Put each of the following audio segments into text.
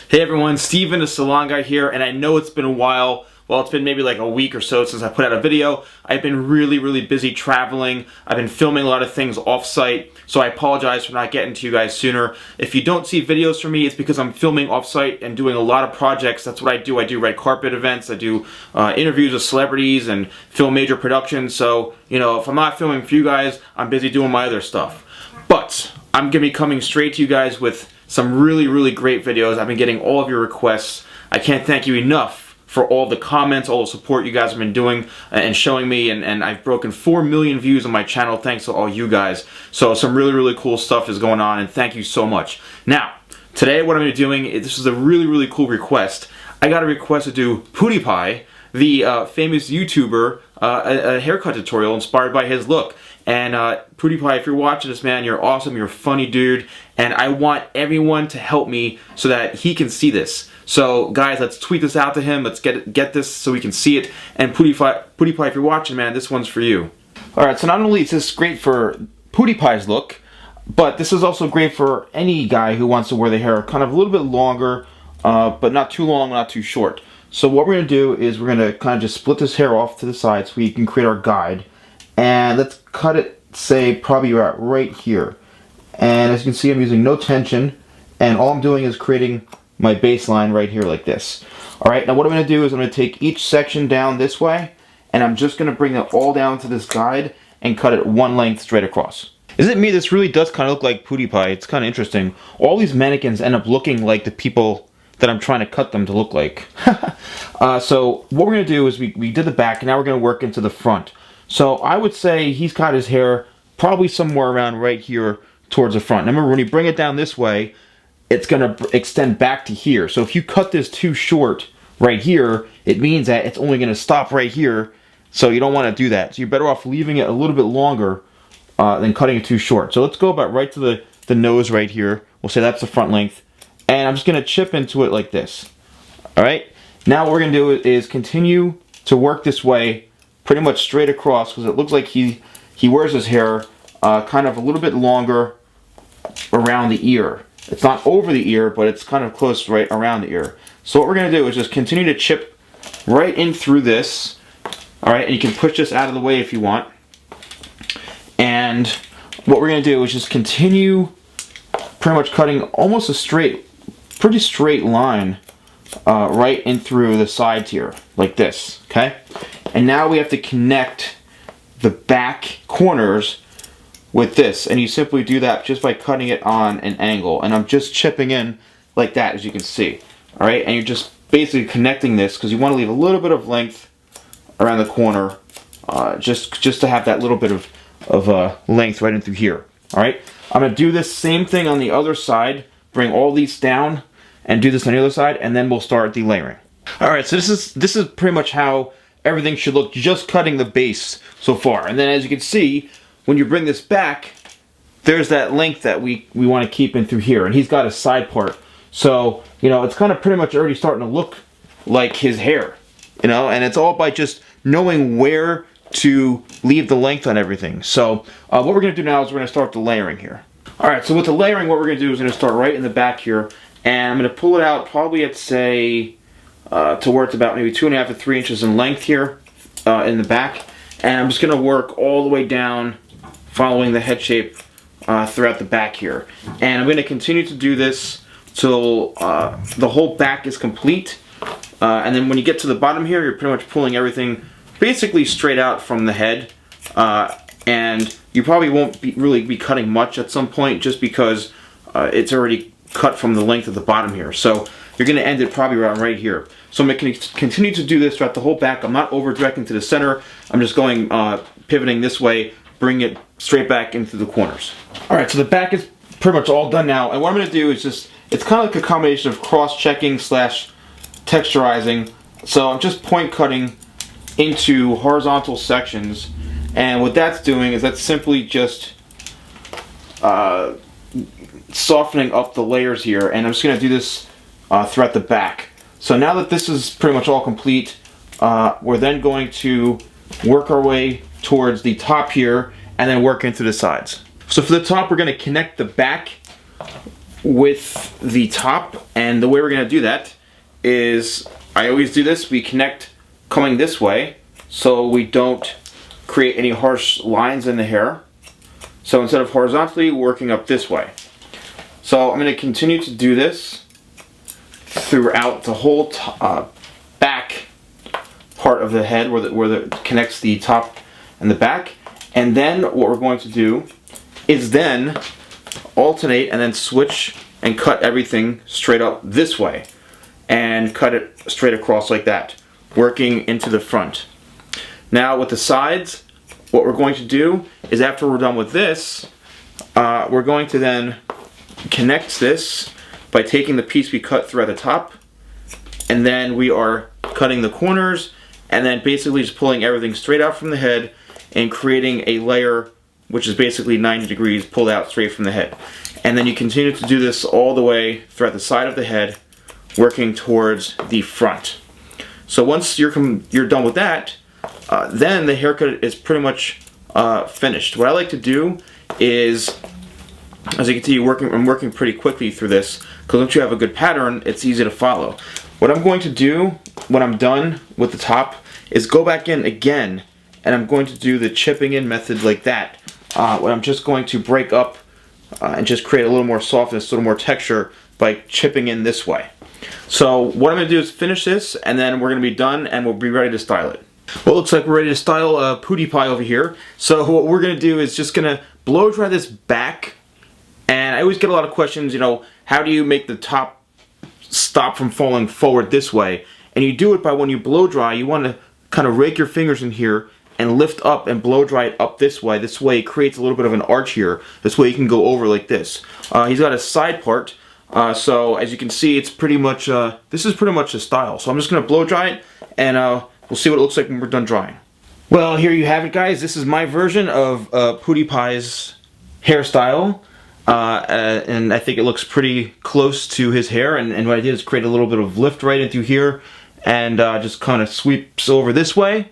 Hey everyone, Stephen, the Salon Guy here, and I know it's been a while. Well, it's been maybe like a week or so since I put out a video. I've been really busy traveling. I've been filming a lot of things off-site, so I apologize for not getting to you guys sooner. If you don't see videos from me, it's because I'm filming off-site and doing a lot of projects. That's what I do. I do red carpet events, I do interviews with celebrities and film major productions. So, you know, if I'm not filming for you guys, I'm busy doing my other stuff. But I'm going to be coming straight to you guys with some really great videos. I've been getting all of your requests. I can't thank you enough for all the comments, all the support you guys have been doing and showing me, and I've broken 4 million views on my channel thanks to all you guys. So some really cool stuff is going on, and thank you so much. Now, today what I'm going to be doing, this is a really cool request. I got a request to do PewDiePie, the famous YouTuber, a haircut tutorial inspired by his look. And PewDiePie, if you're watching this, man, you're awesome, you're a funny dude, and I want everyone to help me so that he can see this. So guys, let's tweet this out to him, let's get this so we can see it, and PewDiePie, if you're watching, man, this one's for you. Alright, so not only is this great for PewDiePie's look, but this is also great for any guy who wants to wear the hair kind of a little bit longer, but not too long, not too short. So what we're going to do is we're going to kind of just split this hair off to the side so we can create our guide. And let's cut it, say, probably right here. And as you can see, I'm using no tension, and all I'm doing is creating my baseline right here like this. Alright, now what I'm going to do is I'm going to take each section down this way, and I'm just going to bring it all down to this guide and cut it one length straight across. Isn't it me? This really does kind of look like PewDiePie. It's kind of interesting. All these mannequins end up looking like the people that I'm trying to cut them to look like. So what we're going to do is we did the back, and now we're going to work into the front. So I would say he's got his hair probably somewhere around right here towards the front. Now remember, when you bring it down this way, it's going to extend back to here. So if you cut this too short right here, it means that it's only going to stop right here. So you don't want to do that. So you're better off leaving it a little bit longer than cutting it too short. So let's go about right to the nose right here. We'll say that's the front length. And I'm just going to chip into it like this. Alright? Now what we're going to do is continue to work this way pretty much straight across, because it looks like he wears his hair kind of a little bit longer around the ear. It's not over the ear, but it's kind of close right around the ear. So what we're going to do is just continue to chip right in through this. Alright, and you can push this out of the way if you want. And what we're going to do is just continue pretty much cutting almost a pretty straight line right in through the sides here, like this, okay? And now we have to connect the back corners with this, and you simply do that just by cutting it on an angle. And I'm just chipping in like that, as you can see. Alright, and you're just basically connecting this because you want to leave a little bit of length around the corner, just to have that little bit of length right in through here. Alright, I'm going to do this same thing on the other side, bring all these down, and do this on the other side, and then we'll start the layering. Alright, so this is pretty much how everything should look, just cutting the base so far. And then as you can see, when you bring this back, there's that length that we want to keep in through here. And he's got a side part. So, you know, it's kind of pretty much already starting to look like his hair. You know, and it's all by just knowing where to leave the length on everything. So, what we're going to do now is we're going to start the layering here. Alright, so with the layering, what we're going to do is we're going to start right in the back here. And I'm going to pull it out probably at, say, to where it's about maybe 2.5 to 3 inches in length here in the back. And I'm just going to work all the way down, following the head shape throughout the back here. And I'm going to continue to do this till the whole back is complete. And then when you get to the bottom here, you're pretty much pulling everything basically straight out from the head. And you probably won't really be cutting much at some point, just because it's already cut from the length of the bottom here. So you're going to end it probably around right here. So I'm going to continue to do this throughout the whole back. I'm not over directing to the center. I'm just going pivoting this way, bring it straight back into the corners. Alright, so the back is pretty much all done now. And what I'm going to do is it's kind of like a combination of cross-checking / texturizing. So I'm just point cutting into horizontal sections. And what that's doing is that's simply just softening up the layers here. And I'm just going to do this throughout the back. So now that this is pretty much all complete, we're then going to work our way towards the top here and then work into the sides. So for the top, we're going to connect the back with the top, and the way we're going to do that is, I always do this, we connect coming this way so we don't create any harsh lines in the hair. So instead of horizontally, working up this way. So I'm going to continue to do this throughout the whole back part of the head where it connects the top and the back. And then what we're going to do is then alternate and then switch and cut everything straight up this way and cut it straight across like that, working into the front. Now with the sides, what we're going to do is, after we're done with this, we're going to then connect this by taking the piece we cut through at the top, and then we are cutting the corners and then basically just pulling everything straight out from the head and creating a layer which is basically 90 degrees pulled out straight from the head. And then you continue to do this all the way throughout the side of the head, working towards the front. So once you're done with that, then the haircut is pretty much finished. What I like to do is, as you can see, I'm working pretty quickly through this, because once you have a good pattern, it's easy to follow. What I'm going to do when I'm done with the top is go back in again, and I'm going to do the chipping in method like that. Where I'm just going to break up and just create a little more softness, a little more texture by chipping in this way. So what I'm going to do is finish this, and then we're going to be done, and we'll be ready to style it. Well, it looks like we're ready to style PewDiePie over here. So what we're going to do is just going to blow dry this back. And I always get a lot of questions, you know, how do you make the top stop from falling forward this way? And you do it by, when you blow dry, you want to kind of rake your fingers in here and lift up and blow dry it up this way. This way it creates a little bit of an arch here. This way you can go over like this. He's got a side part, so as you can see, it's pretty much, this is pretty much the style. So I'm just going to blow dry it, and we'll see what it looks like when we're done drying. Well, here you have it, guys. This is my version of PewDiePie's hairstyle. And I think it looks pretty close to his hair, and what I did is create a little bit of lift right into here, and just kind of sweeps over this way.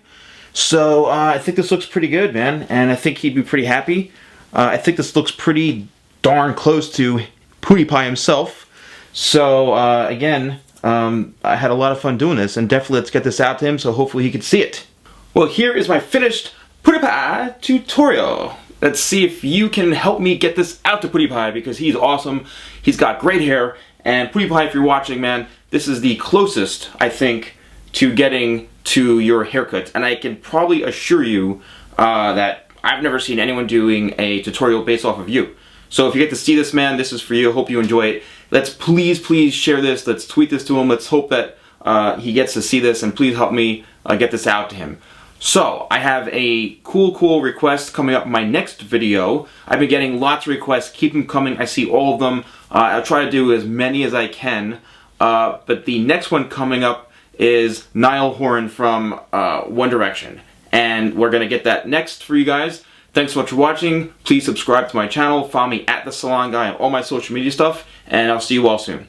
So I think this looks pretty good, man, and I think he'd be pretty happy. I think this looks pretty darn close to PewDiePie himself. So again, I had a lot of fun doing this, and definitely let's get this out to him so hopefully he can see it. Well, here is my finished PewDiePie tutorial. Let's see if you can help me get this out to PewDiePie, because he's awesome. He's got great hair, and PewDiePie, if you're watching, man, this is the closest, I think, to getting to your haircut. And I can probably assure you that I've never seen anyone doing a tutorial based off of you. So if you get to see this, man, this is for you. Hope you enjoy it. Let's please share this. Let's tweet this to him. Let's hope that he gets to see this, and please help me get this out to him. So, I have a cool request coming up in my next video. I've been getting lots of requests. Keep them coming. I see all of them. I'll try to do as many as I can. But the next one coming up is Niall Horan from One Direction. And we're going to get that next for you guys. Thanks so much for watching. Please subscribe to my channel. Follow me at TheSalonGuy on all my social media stuff. And I'll see you all soon.